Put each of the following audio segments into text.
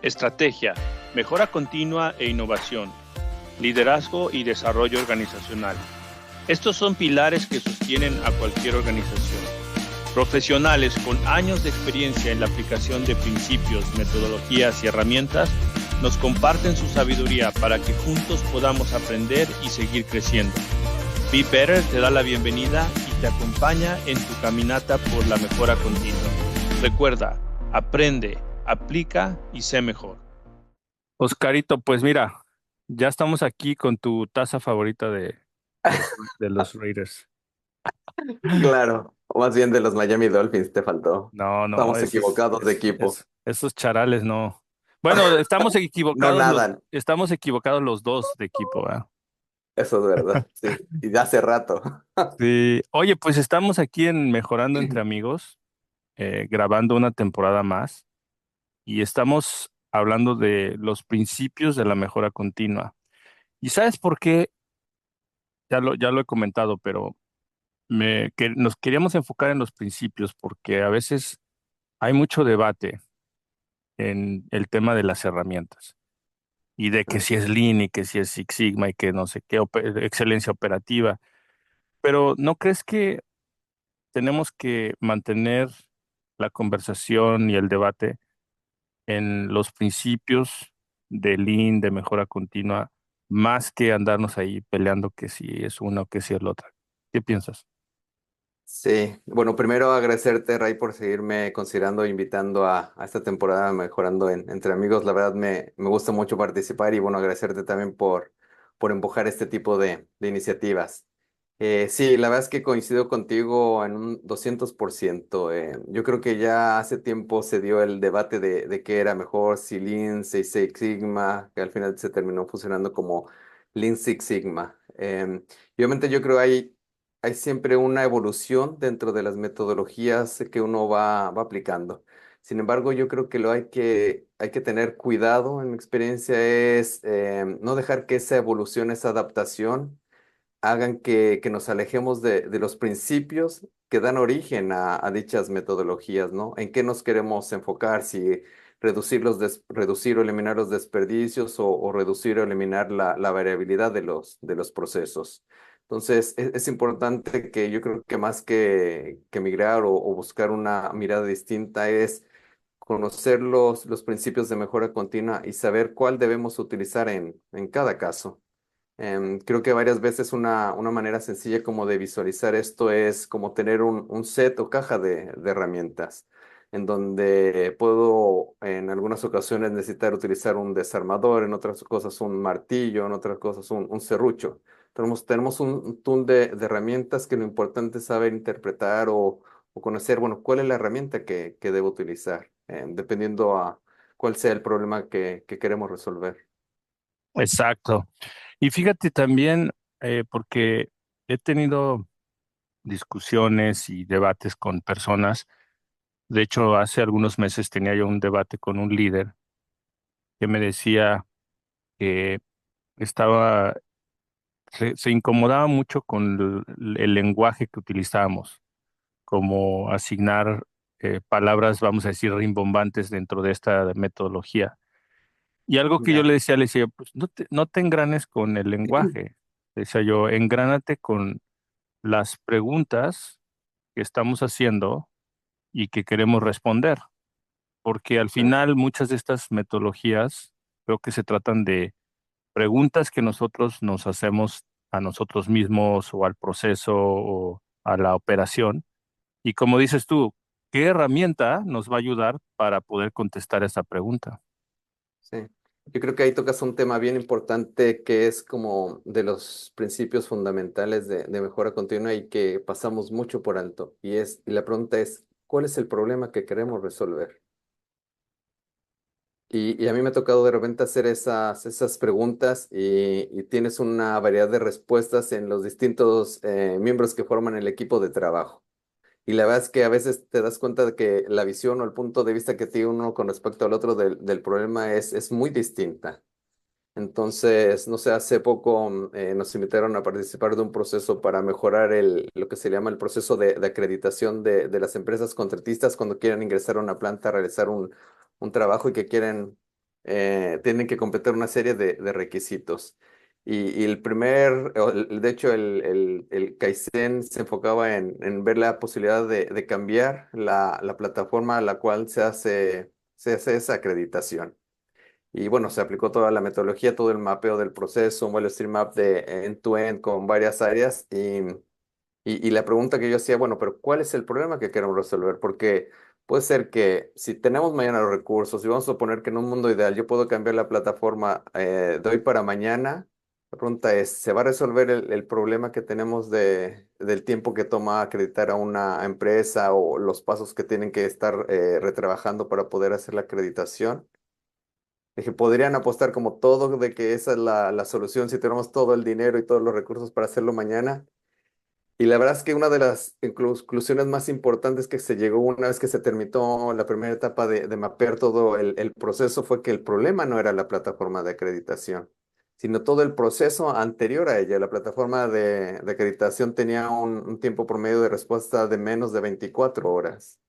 Estrategia, mejora continua e innovación, liderazgo y desarrollo organizacional. Estos son pilares que sostienen a cualquier organización. Profesionales con años de experiencia en la aplicación de principios, metodologías y herramientas nos comparten su sabiduría para que juntos podamos aprender y seguir creciendo. Be Better te da la bienvenida y te acompaña en tu caminata por la mejora continua. Recuerda, aprende, aplica y sé mejor. Oscarito, pues mira, ya estamos aquí con tu taza favorita de, de los Raiders. Claro, o más bien de los Miami Dolphins te faltó. No, Estamos equivocados de equipo. esos charales no. Bueno, No nadan, estamos equivocados los dos de equipo, ¿verdad? eso es verdad, sí. Y de hace rato. Sí. Oye, pues estamos aquí en Mejorando entre Amigos, grabando una temporada más y estamos hablando de los principios de la mejora continua. ¿Y sabes por qué? Ya lo he comentado, pero que nos queríamos enfocar en los principios porque a veces hay mucho debate en el tema de las herramientas y de que si es Lean y que si es Six Sigma y que no sé qué, excelencia operativa. Pero ¿no crees que tenemos que mantener la conversación y el debate en los principios de Lean, de mejora continua, más que andarnos ahí peleando que si es una o que si es la otra? ¿Qué piensas? Sí, bueno, primero agradecerte, Ray, por seguirme considerando e invitando a esta temporada Mejorando entre Amigos. La verdad me gusta mucho participar y bueno, agradecerte también por empujar este tipo de iniciativas. Sí, la verdad es que coincido contigo en un 200%. Yo creo que ya hace tiempo se dio el debate de qué era mejor, si Lean, si Six Sigma, que al final se terminó fusionando como Lean Six Sigma. Y obviamente yo creo hay siempre una evolución dentro de las metodologías que uno va aplicando. Sin embargo, yo creo que hay que tener cuidado, en mi experiencia, es no dejar que esa evolución, esa adaptación, hagan que nos alejemos de los principios que dan origen a dichas metodologías, ¿no? ¿En qué nos queremos enfocar? Si reducir o eliminar los desperdicios o reducir o eliminar la variabilidad de los procesos. Entonces, es importante que yo creo que más que migrar o buscar una mirada distinta es conocer los principios de mejora continua y saber cuál debemos utilizar en cada caso. Creo que varias veces una manera sencilla como de visualizar esto es como tener un set o caja de herramientas, en donde puedo en algunas ocasiones necesitar utilizar un desarmador, en otras cosas un martillo, en otras cosas un serrucho. Tenemos un tool de herramientas que lo importante es saber interpretar o conocer, bueno, cuál es la herramienta que debo utilizar, dependiendo a cuál sea el problema que queremos resolver. Exacto. Y fíjate también, porque he tenido discusiones y debates con personas. De hecho, hace algunos meses tenía yo un debate con un líder que me decía que estaba, se incomodaba mucho con el lenguaje que utilizábamos, como asignar palabras, vamos a decir, rimbombantes dentro de esta metodología. Y algo que yo Ya. le decía, pues no te engranes con el lenguaje. Decía yo, engránate con las preguntas que estamos haciendo y que queremos responder, porque al final muchas de estas metodologías creo que se tratan de preguntas que nosotros nos hacemos a nosotros mismos o al proceso o a la operación. Y como dices tú, ¿qué herramienta nos va a ayudar para poder contestar esa pregunta? Sí, yo creo que ahí tocas un tema bien importante que es como de los principios fundamentales de mejora continua y que pasamos mucho por alto. Y la pregunta es, ¿cuál es el problema que queremos resolver? Y a mí me ha tocado de repente hacer esas preguntas y tienes una variedad de respuestas en los distintos miembros que forman el equipo de trabajo. Y la verdad es que a veces te das cuenta de que la visión o el punto de vista que tiene uno con respecto al otro del problema es muy distinta. Entonces, no sé, hace poco nos invitaron a participar de un proceso para mejorar lo que se llama el proceso de acreditación de las empresas contratistas cuando quieren ingresar a una planta a realizar un trabajo y que quieren tienen que completar una serie de requisitos. Y el primer, de hecho, el Kaizen se enfocaba en ver la posibilidad de cambiar la plataforma a la cual se hace esa acreditación. Y bueno, se aplicó toda la metodología, todo el mapeo del proceso, un value stream map de end-to-end con varias áreas. Y la pregunta que yo hacía, bueno, pero ¿cuál es el problema que queremos resolver? Porque puede ser que si tenemos mañana los recursos y vamos a suponer que en un mundo ideal yo puedo cambiar la plataforma de hoy para mañana, la pregunta es, ¿se va a resolver el problema que tenemos del tiempo que toma acreditar a una empresa o los pasos que tienen que estar retrabajando para poder hacer la acreditación? Dije, podrían apostar como todo de que esa es la solución si tenemos todo el dinero y todos los recursos para hacerlo mañana. Y la verdad es que una de las conclusiones más importantes que se llegó una vez que se terminó la primera etapa de mapear todo el proceso fue que el problema no era la plataforma de acreditación, sino todo el proceso anterior a ella. La plataforma de acreditación tenía un tiempo promedio de respuesta de menos de 24 horas.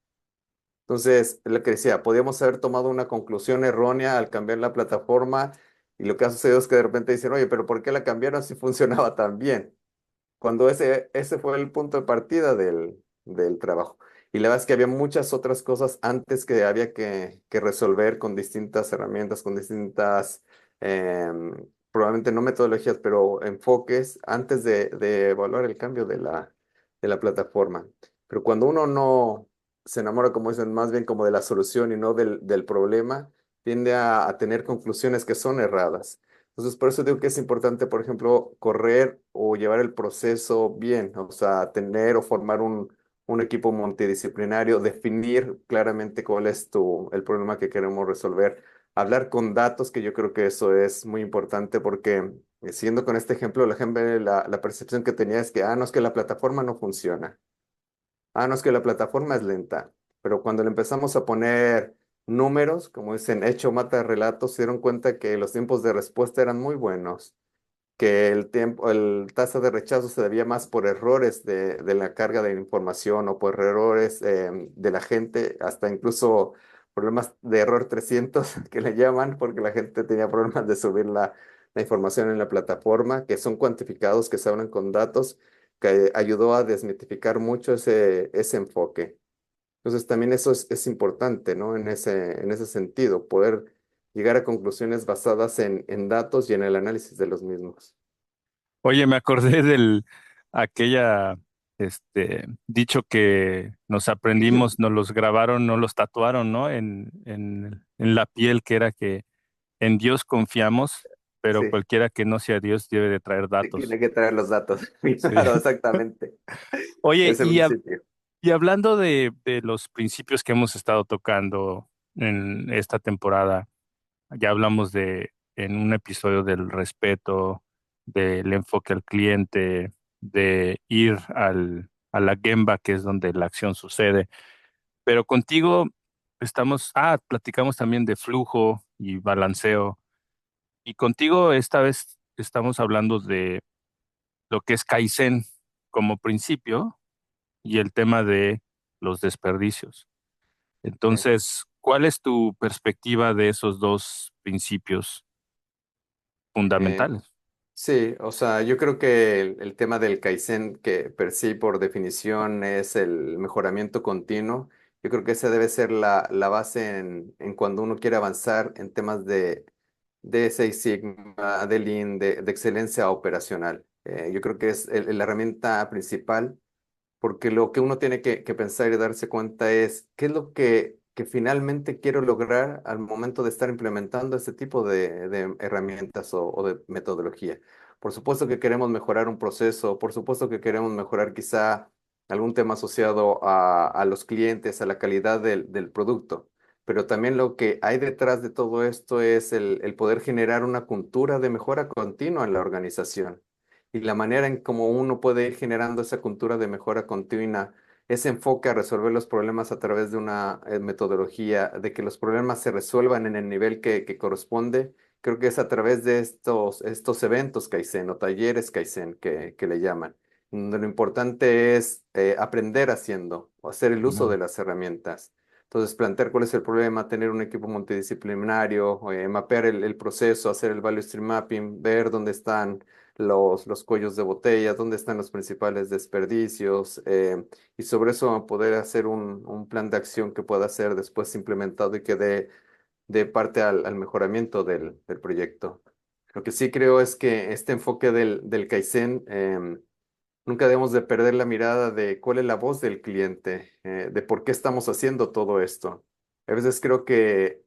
Entonces, lo que decía, podíamos haber tomado una conclusión errónea al cambiar la plataforma y lo que ha sucedido es que de repente dicen, oye, pero ¿por qué la cambiaron si funcionaba tan bien? Cuando ese fue el punto de partida del trabajo. Y la verdad es que había muchas otras cosas antes que había que resolver con distintas herramientas, con distintas, probablemente no metodologías, pero enfoques antes de evaluar el cambio de la plataforma. Pero cuando uno no se enamora, como dicen, más bien como de la solución y no del problema, tiende a tener conclusiones que son erradas. Entonces, por eso digo que es importante, por ejemplo, correr o llevar el proceso bien, o sea, tener o formar un equipo multidisciplinario, definir claramente cuál es el problema que queremos resolver, hablar con datos, que yo creo que eso es muy importante porque, siguiendo con este ejemplo, la percepción que tenía es que, no es que la plataforma no funciona. No, es que la plataforma es lenta, pero cuando le empezamos a poner números, como dicen, hecho mata relatos, se dieron cuenta que los tiempos de respuesta eran muy buenos, que el tasa de rechazo se debía más por errores de la carga de información o por errores de la gente, hasta incluso problemas de error 300 que le llaman, porque la gente tenía problemas de subir la información en la plataforma, que son cuantificados, que se hablan con datos, que ayudó a desmitificar mucho ese enfoque. Entonces también eso es importante, ¿no? En ese sentido, poder llegar a conclusiones basadas en datos y en el análisis de los mismos. Oye, me acordé del aquella dicho que nos aprendimos, nos los grabaron, nos los tatuaron, ¿no? En la piel, que era que en Dios confiamos, pero Sí, cualquiera que no sea Dios debe de traer sí, datos. tiene que traer los datos. Sí. Claro, exactamente. Oye, Ese principio. y hablando de los principios que hemos estado tocando en esta temporada, ya hablamos en un episodio del respeto, del enfoque al cliente, de ir a la Gemba, que es donde la acción sucede. Pero contigo platicamos también de flujo y balanceo. Y contigo esta vez estamos hablando de lo que es Kaizen como principio y el tema de los desperdicios. Sí. Entonces, ¿cuál es tu perspectiva de esos dos principios Eh, fundamentales? sí, o sea, yo creo que el tema del Kaizen, que per sí por definición es el mejoramiento continuo, yo creo que esa debe ser la base en cuando uno quiere avanzar en temas de Six Sigma, de Lean, de excelencia operacional. Yo creo que es la herramienta principal porque lo que uno tiene que pensar y darse cuenta es qué es lo que finalmente quiero lograr al momento de estar implementando este tipo de herramientas o de metodología. Por supuesto que queremos mejorar un proceso, por supuesto que queremos mejorar quizá algún tema asociado a los clientes, a la calidad del producto, pero también lo que hay detrás de todo esto es el poder generar una cultura de mejora continua en la organización y la manera en cómo uno puede ir generando esa cultura de mejora continua, ese enfoque a resolver los problemas a través de una metodología, de que los problemas se resuelvan en el nivel que corresponde, creo que es a través de estos eventos Kaizen o talleres Kaizen que le llaman, donde lo importante es aprender haciendo o hacer el uso No. de las herramientas. Entonces, plantear cuál es el problema, tener un equipo multidisciplinario, mapear el proceso, hacer el value stream mapping, ver dónde están los cuellos de botella, dónde están los principales desperdicios, y sobre eso poder hacer un plan de acción que pueda ser después implementado y que dé parte al mejoramiento del proyecto. Lo que sí creo es que este enfoque del Kaizen, nunca debemos de perder la mirada de cuál es la voz del cliente, de por qué estamos haciendo todo esto. A veces creo que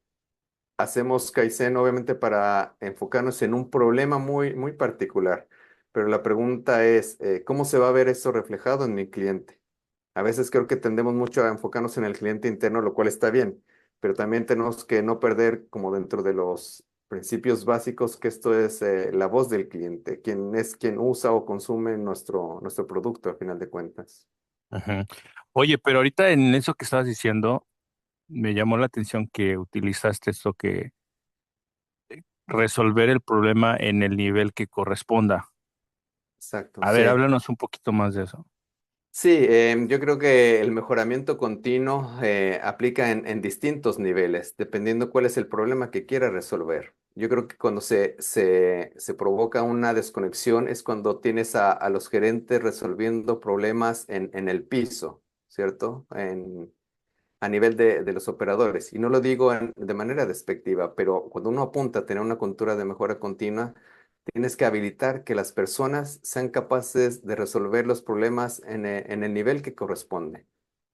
hacemos Kaizen obviamente para enfocarnos en un problema muy particular, pero la pregunta es, ¿cómo se va a ver eso reflejado en mi cliente? A veces creo que tendemos mucho a enfocarnos en el cliente interno, lo cual está bien, pero también tenemos que no perder como dentro de los principios básicos que esto es la voz del cliente, quien es quien usa o consume nuestro producto al final de cuentas. Ujú. Oye, pero ahorita en eso que estabas diciendo, me llamó la atención que utilizaste esto que resolver el problema en el nivel que corresponda. Exacto, A ver, sí. háblanos un poquito más de eso. Sí, yo creo que el mejoramiento continuo aplica en distintos niveles, dependiendo cuál es el problema que quiera resolver. Yo creo que cuando se provoca una desconexión es cuando tienes a los gerentes resolviendo problemas en el piso, ¿cierto? A nivel de los operadores. Y no lo digo de manera despectiva, pero cuando uno apunta a tener una cultura de mejora continua, tienes que habilitar que las personas sean capaces de resolver los problemas en el nivel que corresponde.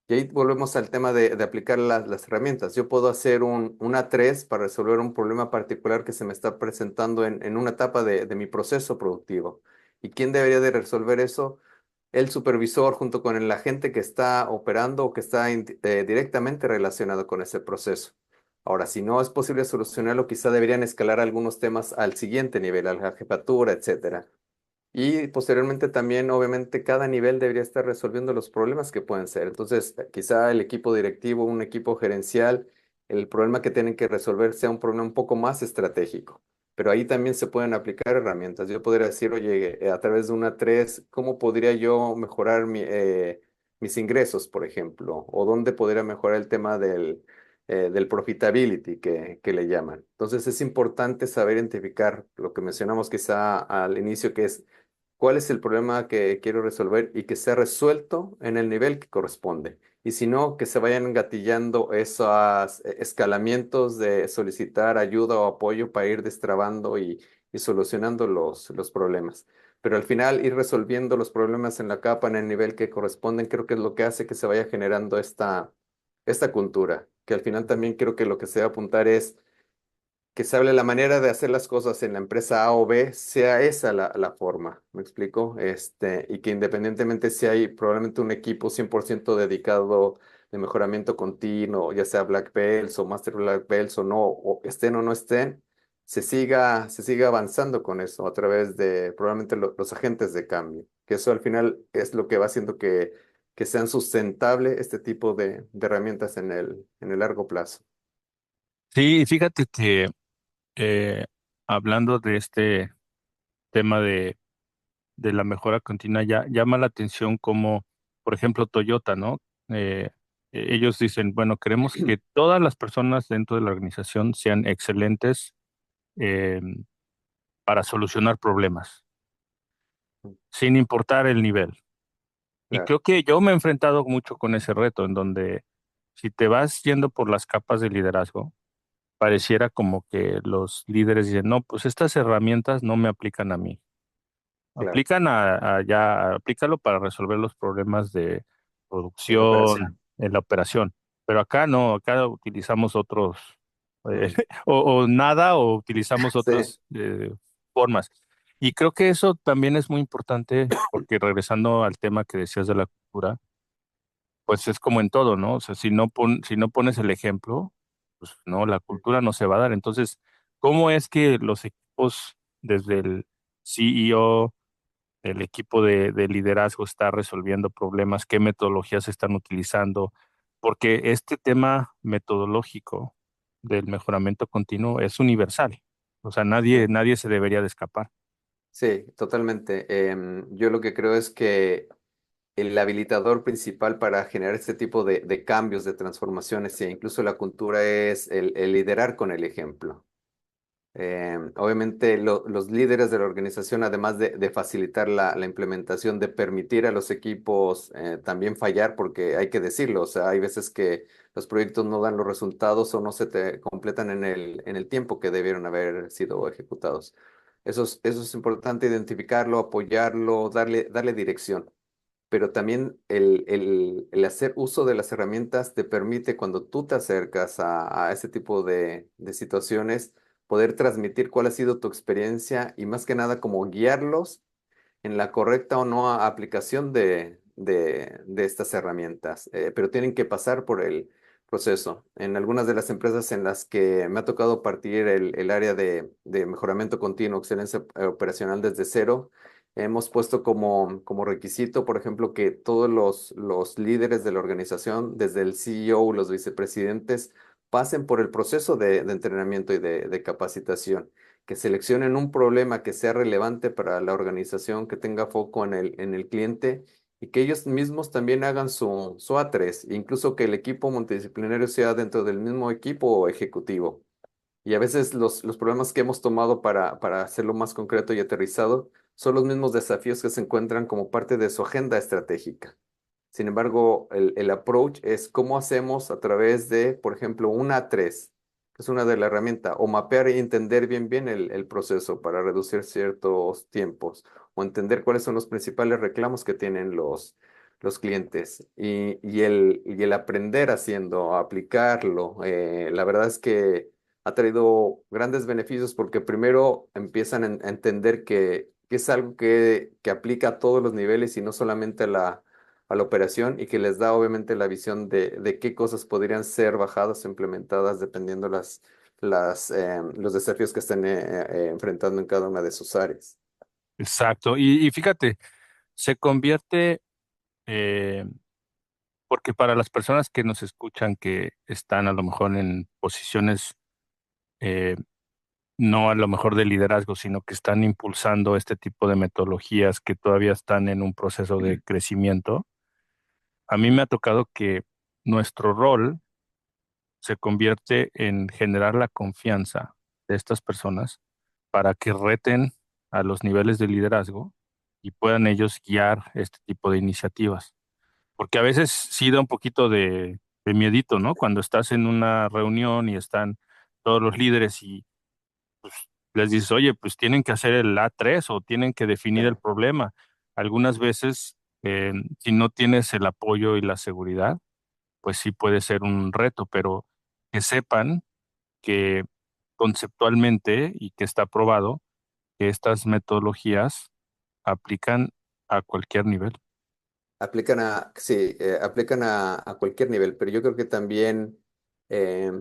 Y ahí volvemos al tema de aplicar las herramientas. Yo puedo hacer un A3 para resolver un problema particular que se me está presentando en una etapa de mi proceso productivo. ¿Y quién debería de resolver eso? El supervisor junto con el agente que está operando o que está directamente relacionado con ese proceso. Ahora, si no es posible solucionarlo, quizá deberían escalar algunos temas al siguiente nivel, a la jefatura, etcétera. Y posteriormente también, obviamente, cada nivel debería estar resolviendo los problemas que pueden ser. Entonces, quizá el equipo directivo, un equipo gerencial, el problema que tienen que resolver sea un problema un poco más estratégico. Pero ahí también se pueden aplicar herramientas. Yo podría decir, oye, a través de una 3, ¿cómo podría yo mejorar mis ingresos, por ejemplo? ¿O dónde podría mejorar el tema del profitability que le llaman? Entonces, es importante saber identificar lo que mencionamos quizá al inicio, que es cuál es el problema que quiero resolver y que sea resuelto en el nivel que corresponde. Y si no, que se vayan engatillando esos escalamientos de solicitar ayuda o apoyo para ir destrabando y solucionando los problemas. Pero al final ir resolviendo los problemas en la capa, en el nivel que corresponden, creo que es lo que hace que se vaya generando esta cultura, que al final también creo que lo que se va a apuntar es que se hable la manera de hacer las cosas en la empresa A o B, sea esa la forma, ¿me explico? Y que independientemente si hay probablemente un equipo 100% dedicado de mejoramiento continuo, ya sea Black Belts o Master Black Belts o no, o estén o no estén, se siga avanzando con eso a través de probablemente los agentes de cambio, que eso al final es lo que va haciendo que sean sustentables este tipo de herramientas en el largo plazo. Sí, fíjate que eh, hablando de este tema de la mejora continua, ya llama la atención como, por ejemplo, Toyota, ¿no? Ellos dicen, bueno, queremos que todas las personas dentro de la organización sean excelentes eh, para solucionar problemas, sin importar el nivel. Y Claro, creo que yo me he enfrentado mucho con ese reto, en donde si te vas yendo por las capas de liderazgo, pareciera como que los líderes dicen, no, pues estas herramientas no me aplican a mí. claro, Aplícalo para resolver los problemas de de la operación. producción, en la operación. Pero acá no, acá utilizamos otros, eh, Ujú. o nada, o utilizamos Sí, otras formas. Y creo que eso también es muy importante, porque regresando al tema que decías de la cultura, pues es como en todo, ¿no? O sea, si no pones el ejemplo, pues no, la cultura no se va a dar. Entonces, ¿cómo es que los equipos, desde el CEO, el equipo de liderazgo está resolviendo problemas, qué metodologías están utilizando? Porque este tema metodológico del mejoramiento continuo es universal. O sea, sí, nadie se debería de escapar. sí, totalmente. Yo lo que creo es que el habilitador principal para generar este tipo de cambios, de transformaciones, e incluso la cultura es el liderar con el ejemplo. Obviamente los líderes de la organización, además de facilitar la implementación, de permitir a los equipos también fallar, porque hay que decirlo, o sea, hay veces que los proyectos no dan los resultados o no se te completan en el tiempo que debieron haber sido ejecutados. Eso es importante identificarlo, apoyarlo, darle dirección, pero también el hacer uso de las herramientas te permite, cuando tú te acercas a ese tipo de situaciones, poder transmitir cuál ha sido tu experiencia y más que nada como guiarlos en la correcta o no aplicación de estas herramientas, pero tienen que pasar por el proceso. En algunas de las empresas en las que me ha tocado partir el área de mejoramiento continuo, excelencia operacional desde cero, hemos puesto como requisito, por ejemplo, que todos los líderes de la organización, desde el CEO, los vicepresidentes, pasen por el proceso de entrenamiento y de capacitación, que seleccionen un problema que sea relevante para la organización, que tenga foco en el cliente y que ellos mismos también hagan su A3, incluso que el equipo multidisciplinario sea dentro del mismo equipo ejecutivo. Y a veces los problemas que hemos tomado para hacerlo más concreto y aterrizado son los mismos desafíos que se encuentran como parte de su agenda estratégica. Sin embargo, el approach es cómo hacemos a través de, por ejemplo, un A3, que es una de las herramientas, o mapear y entender bien el proceso para reducir ciertos tiempos, o entender cuáles son los principales reclamos que tienen los clientes. Y el aprender haciendo, aplicarlo, la verdad es que ha traído grandes beneficios porque primero empiezan a entender que es algo que aplica a todos los niveles y no solamente a la operación, y que les da obviamente la visión de qué cosas podrían ser bajadas o implementadas dependiendo los desafíos que estén enfrentando en cada una de sus áreas. Exacto. Y fíjate, se convierte, eh, porque para las personas que nos escuchan que están a lo mejor en posiciones, eh, no a lo mejor de liderazgo, sino que están impulsando este tipo de metodologías que todavía están en un proceso de crecimiento, a mí me ha tocado que nuestro rol se convierte en generar la confianza de estas personas para que reten a los niveles de liderazgo y puedan ellos guiar este tipo de iniciativas. Porque a veces sí da un poquito de miedito, ¿no? Cuando estás en una reunión y están todos los líderes y pues, les dices, oye, pues tienen que hacer el A3 o tienen que definir el Sí. problema. Algunas veces, si no tienes el apoyo y la seguridad, pues sí puede ser un reto, pero que sepan que conceptualmente y que está probado que estas metodologías aplican a cualquier nivel. Aplican a cualquier nivel, pero yo creo que también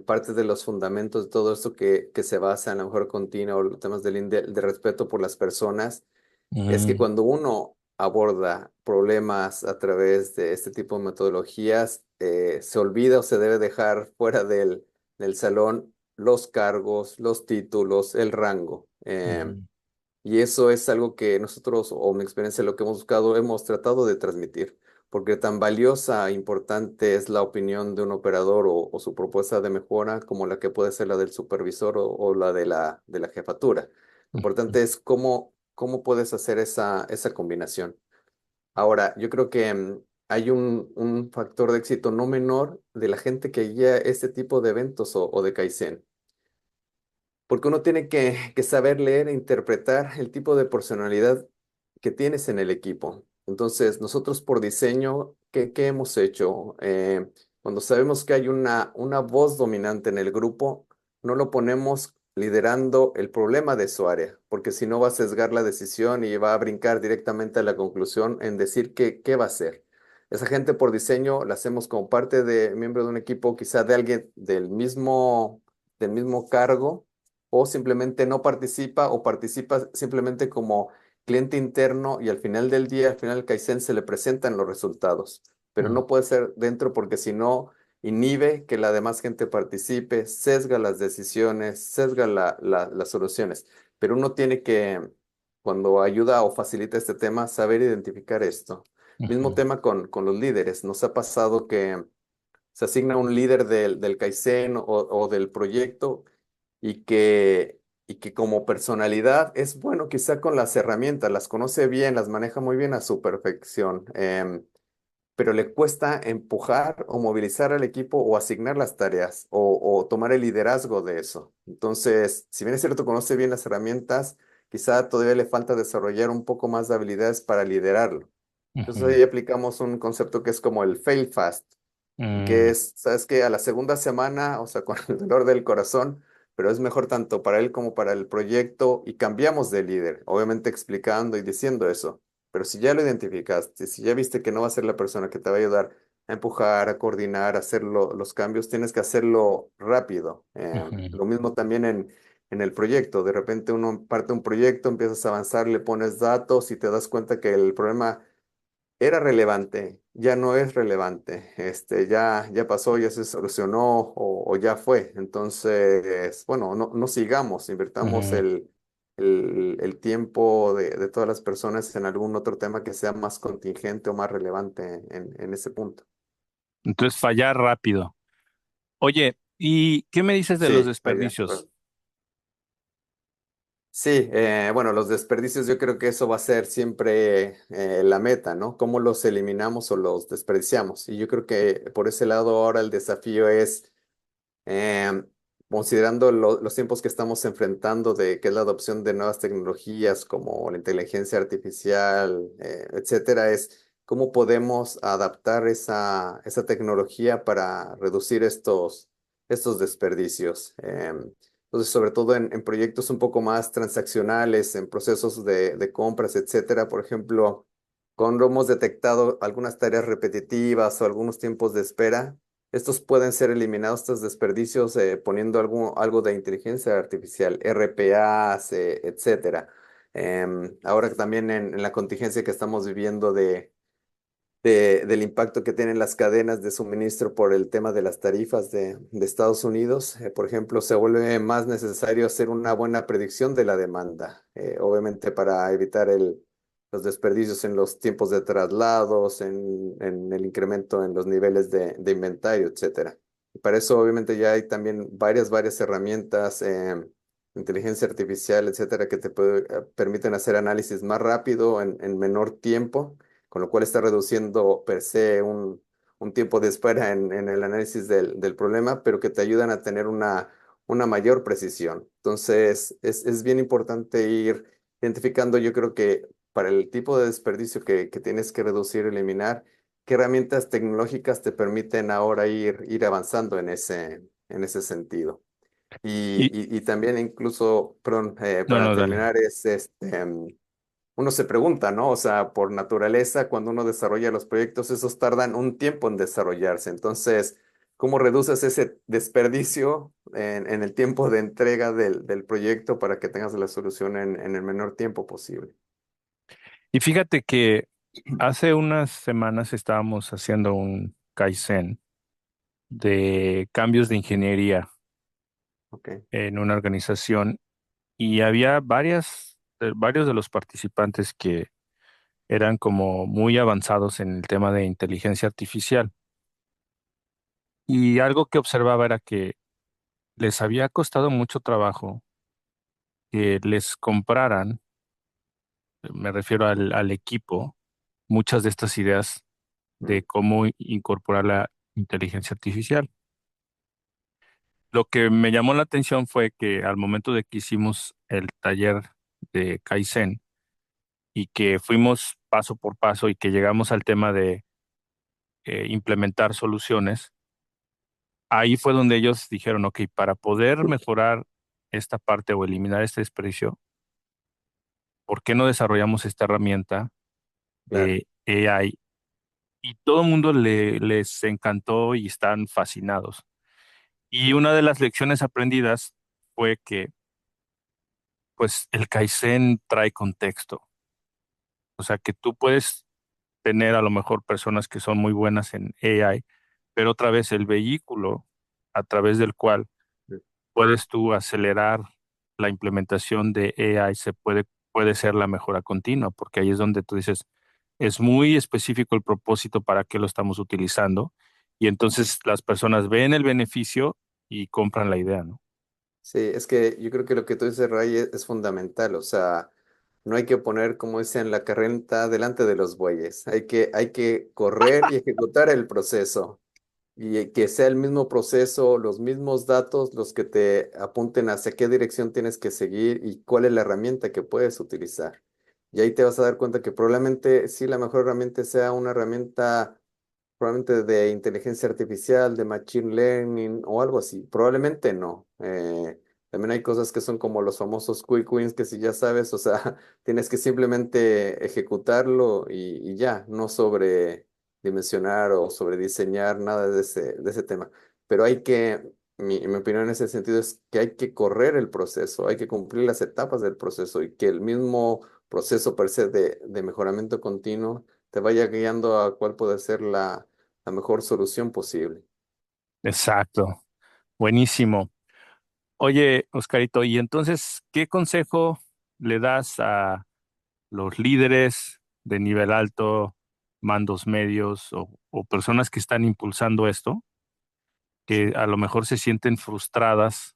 parte de los fundamentos de todo esto que se basa en la mejor continua o los temas de respeto por las personas, es que Mm, cuando uno aborda problemas a través de este tipo de metodologías, se olvida o se debe dejar fuera del salón los cargos, los títulos, el rango. ujú. Y eso es algo que nosotros, o mi experiencia, lo que hemos buscado, hemos tratado de transmitir, porque tan valiosa e importante es la opinión de un operador o su propuesta de mejora como la que puede ser la del supervisor o la de la jefatura. Lo importante es cómo puedes hacer esa combinación. Ahora, yo creo que hay un factor de éxito no menor de la gente que guía este tipo de eventos o de Kaizen, porque uno tiene que saber leer e interpretar el tipo de personalidad que tienes en el equipo. Entonces, nosotros por diseño, ¿qué hemos hecho? Cuando sabemos que hay una voz dominante en el grupo, no lo ponemos liderando el problema de su área, porque si no va a sesgar la decisión y va a brincar directamente a la conclusión en decir qué va a hacer. Esa gente por diseño la hacemos como parte de miembro de un equipo, quizá de alguien del mismo cargo, o simplemente no participa o participa simplemente como cliente interno, y al final del día, al final del Kaizen se le presentan los resultados, pero Mm. no puede ser dentro porque si no inhibe que la demás gente participe, sesga las decisiones, sesga las soluciones. Pero uno tiene que, cuando ayuda o facilita este tema, saber identificar esto. Mismo Ujú, tema con los líderes. Nos ha pasado que se asigna un líder del Kaizen o del proyecto y y que como personalidad es bueno quizá con las herramientas, las conoce bien, las maneja muy bien a su perfección. Pero le cuesta empujar o movilizar al equipo o asignar las tareas o tomar el liderazgo de eso. Entonces, si bien es cierto, conoce bien las herramientas, quizá todavía le falta desarrollar un poco más de habilidades para liderarlo. Entonces ujú, ahí aplicamos un concepto que es como el fail fast, que mm, es, sabes que a la segunda semana, o sea, con el dolor del corazón, pero es mejor tanto para él como para el proyecto y cambiamos de líder, obviamente explicando y diciendo eso. Pero si ya lo identificaste, si ya viste que no va a ser la persona que te va a ayudar a empujar, a coordinar, a hacer los cambios, tienes que hacerlo rápido. ujú, Lo mismo también en el proyecto. De repente uno parte un proyecto, empiezas a avanzar, le pones datos y te das cuenta que el problema era relevante, ya no es relevante, ya pasó, ya se solucionó o ya fue. Entonces, bueno, no sigamos, invertamos ujú. el tiempo de todas las personas en algún otro tema que sea más contingente o más relevante en ese punto. Entonces, fallar rápido. Oye, ¿y qué me dices de los Sí, vaya. desperdicios? Sí, bueno, los desperdicios yo creo que eso va a ser siempre la meta, ¿no? ¿Cómo los eliminamos o los desperdiciamos? Y yo creo que por ese lado ahora el desafío es Eh, considerando los tiempos que estamos enfrentando de que es la adopción de nuevas tecnologías como la inteligencia artificial, etcétera, es cómo podemos adaptar esa tecnología para reducir estos desperdicios. Entonces, sobre todo en proyectos un poco más transaccionales, en procesos de compras, etcétera, por ejemplo, cuando hemos detectado algunas tareas repetitivas o algunos tiempos de espera, estos pueden ser eliminados, estos desperdicios, poniendo algo de inteligencia artificial, RPAs, etcétera. Ahora que también en la contingencia que estamos viviendo del impacto que tienen las cadenas de suministro por el tema de las tarifas de Estados Unidos, por ejemplo, se vuelve más necesario hacer una buena predicción de la demanda, obviamente para evitar los desperdicios en los tiempos de traslados, en el incremento en los niveles de inventario, etcétera. Y para eso, obviamente, ya hay también varias herramientas, inteligencia artificial, etcétera, que permiten hacer análisis más rápido en menor tiempo, con lo cual está reduciendo per se un tiempo de espera en el análisis del problema, pero que te ayudan a tener una mayor precisión. Entonces, es bien importante ir identificando, yo creo que para el tipo de desperdicio que tienes que reducir, eliminar, qué herramientas tecnológicas te permiten ahora ir avanzando en ese sentido. Y, Y también incluso, perdón, no, para no, dale. terminar, uno se pregunta, ¿no? O sea, por naturaleza, cuando uno desarrolla los proyectos, esos tardan un tiempo en desarrollarse. Entonces, ¿cómo reduces ese desperdicio en el tiempo de entrega del proyecto para que tengas la solución en el menor tiempo posible? Y fíjate que hace unas semanas estábamos haciendo un Kaizen de cambios de ingeniería Ok. en una organización y había varios de los participantes que eran como muy avanzados en el tema de inteligencia artificial. Y algo que observaba era que les había costado mucho trabajo que les compraran, me refiero al equipo, muchas de estas ideas Mm, de cómo incorporar la inteligencia artificial. Lo que me llamó la atención fue que al momento de que hicimos el taller de Kaizen y que fuimos paso por paso y que llegamos al tema de implementar soluciones, ahí fue donde ellos dijeron, ok, para poder mejorar esta parte o eliminar este desprecio, ¿por qué no desarrollamos esta herramienta claro. de AI? Y todo el mundo les encantó y están fascinados. Y una de las lecciones aprendidas fue que, pues, el Kaizen trae contexto. O sea, que tú puedes tener a lo mejor personas que son muy buenas en AI, pero otra vez el vehículo a través del cual Mm, puedes tú acelerar la implementación de AI puede ser la mejora continua, porque ahí es donde tú dices, es muy específico el propósito para qué lo estamos utilizando y entonces las personas ven el beneficio y compran la idea, ¿no? Sí, es que yo creo que lo que tú dices, Ray, es fundamental. O sea, no hay que poner, como dicen, la carreta delante de los bueyes. Hay que correr y ejecutar el proceso. Y que sea el mismo proceso, los mismos datos, los que te apunten hacia qué dirección tienes que seguir y cuál es la herramienta que puedes utilizar. Y ahí te vas a dar cuenta que probablemente sí la mejor herramienta sea una herramienta probablemente de inteligencia artificial, de machine learning o algo así. Probablemente no. También hay cosas que son como los famosos quick wins que si ya sabes, o sea, tienes que simplemente ejecutarlo y ya, no sobredimensionar o sobrediseñar nada de ese tema. Pero mi opinión en ese sentido es que hay que correr el proceso, hay que cumplir las etapas del proceso y que el mismo proceso per se de mejoramiento continuo te vaya guiando a cuál puede ser la mejor solución posible. Exacto, buenísimo. Oye, Oscarito, y entonces, ¿qué consejo le das a los líderes de nivel alto, mandos medios o personas que están impulsando esto, que a lo mejor se sienten frustradas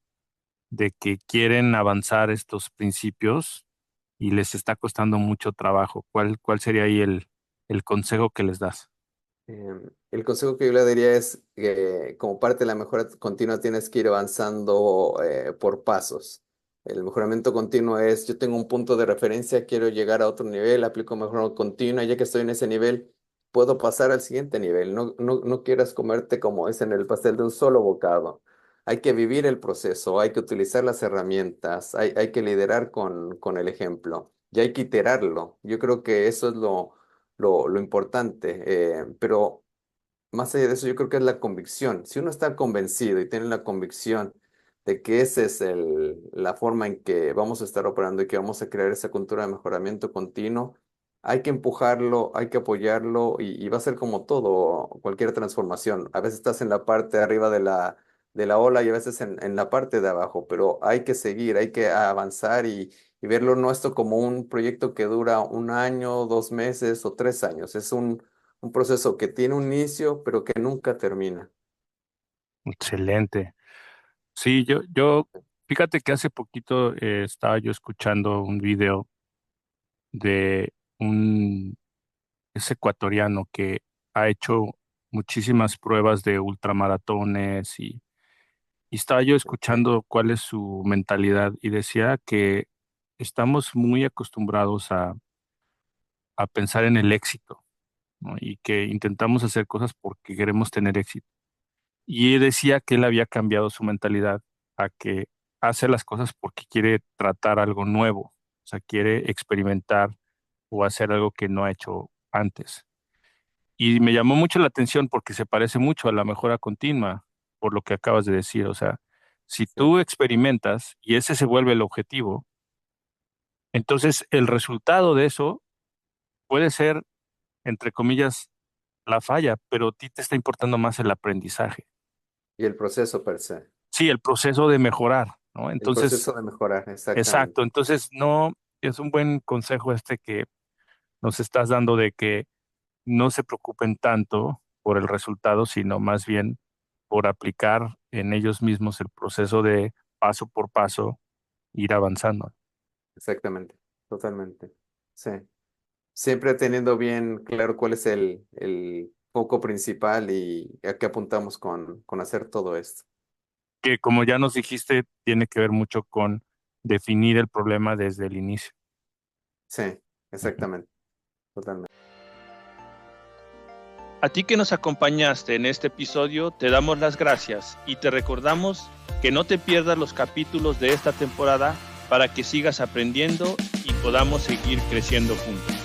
de que quieren avanzar estos principios y les está costando mucho trabajo? ¿Cuál sería ahí el consejo que les das? El consejo que yo le daría es que como parte de la mejora continua tienes que ir avanzando por pasos. El mejoramiento continuo es, yo tengo un punto de referencia, quiero llegar a otro nivel, aplico mejora continua, ya que estoy en ese nivel, puedo pasar al siguiente nivel. No quieras comerte como es en el pastel de un solo bocado. Hay que vivir el proceso, hay que utilizar las herramientas, hay que liderar con el ejemplo y hay que iterarlo. Yo creo que eso es lo importante, pero más allá de eso, yo creo que es la convicción. Si uno está convencido y tiene la convicción de que esa es la forma en que vamos a estar operando y que vamos a crear esa cultura de mejoramiento continuo, hay que empujarlo, hay que apoyarlo y va a ser como todo, cualquier transformación. A veces estás en la parte de arriba de la ola y a veces en la parte de abajo, pero hay que seguir, hay que avanzar y verlo nuestro como un proyecto que dura un año, 2 meses o 3 años. Es un proceso que tiene un inicio, pero que nunca termina. Excelente. Sí, fíjate que hace poquito estaba yo escuchando un video de es ecuatoriano que ha hecho muchísimas pruebas de ultramaratones y estaba yo Ok. escuchando cuál es su mentalidad y decía que estamos muy acostumbrados a pensar en el éxito, ¿no? Y que intentamos hacer cosas porque queremos tener éxito. Y él decía que él había cambiado su mentalidad a que hace las cosas porque quiere tratar algo nuevo, o sea, quiere experimentar o hacer algo que no ha hecho antes. Y me llamó mucho la atención porque se parece mucho a la mejora continua, por lo que acabas de decir. O sea, si Sí. tú experimentas y ese se vuelve el objetivo, entonces el resultado de eso puede ser, entre comillas, la falla, pero a ti te está importando más el aprendizaje. Y el proceso per se. Sí, el proceso de mejorar, ¿no? El Entonces, proceso de mejorar, exactamente. exacto. Entonces, no, es un buen consejo este que nos estás dando de que no se preocupen tanto por el resultado, sino más bien por aplicar en ellos mismos el proceso de paso por paso ir avanzando. Exactamente. Totalmente. Sí. Siempre teniendo bien claro cuál es el foco principal y a qué apuntamos con hacer todo esto. Que como ya nos dijiste, tiene que ver mucho con definir el problema desde el inicio. Sí, Ujú. exactamente. Totalmente. A ti que nos acompañaste en este episodio, te damos las gracias y te recordamos que no te pierdas los capítulos de esta temporada para que sigas aprendiendo y podamos seguir creciendo juntos.